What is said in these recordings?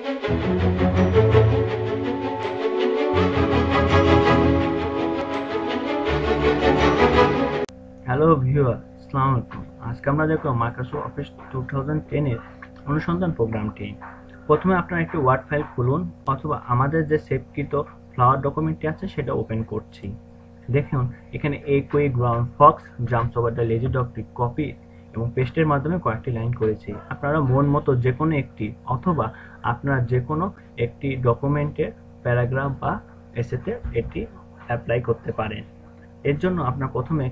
Hello viewer, আসসালামু আলাইকুম। আজকে আমরা দেখব মাইক্রোসফট অফিস 2010 এর অনুসন্ধান প্রোগ্রামটি। প্রথমে আপনারা একটি ওয়ার্ড ফাইল খুলুন অথবা আমাদের যে সেভকৃত ফ্লাওয়ার ডকুমেন্টটি আছে সেটা ওপেন করছি। দেখুন এখানে a quick ground fox jumps over the lazy ডগটি কপি এবং পেস্টের মাধ্যমে কয়েকটি লাইন করেছি। আপনারা মন মতো যে কোনো একটি অথবা আপনারা যে কোনো একটি ডকুমেন্টের প্যারাগ্রাফ বা এসেতে এটি অ্যাপ্লাই করতে পারেন। এর জন্য আপনার প্রথমে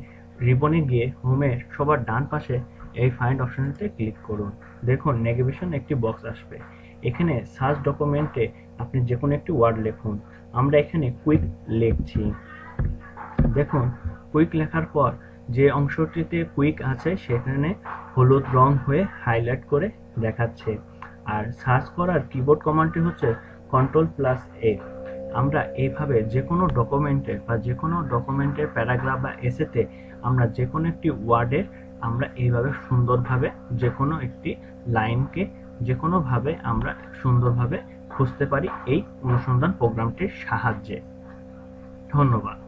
রিবনে গিয়ে হোমের সবার ডান পাশে এই ফাইন্ড অপশনটিতে ক্লিক করুন। দেখুন নেভিগেশন একটি বক্স আসবে। এখানে সার্চ ডকুমেন্টে আপনি যে কোনো একটি ওয়ার্ড লিখুন। আমরা এখানে কুইক লিখছি। দেখুন কুইক লেখার পর যে অংশটিতে কুইক আছে সেখানে হলুদ রং হয়ে হাইলাইট করে দেখাচ্ছে। আর সার্চ করার কিবোর্ড কমান্ডটি হচ্ছে Ctrl+A। আমরা এইভাবে যে কোনো ডকুমেন্টের বা যে কোনো ডকুমেন্টের প্যারাগ্রাফ বা এসেতে আমরা যে কোনো একটি ওয়ার্ডের আমরা এইভাবে সুন্দরভাবে যে কোনো একটি লাইনকে যে কোনোভাবে আমরা সুন্দরভাবে খুঁজতে পারি এই অনুসন্ধান প্রোগ্রামটির সাহায্যে। ধন্যবাদ।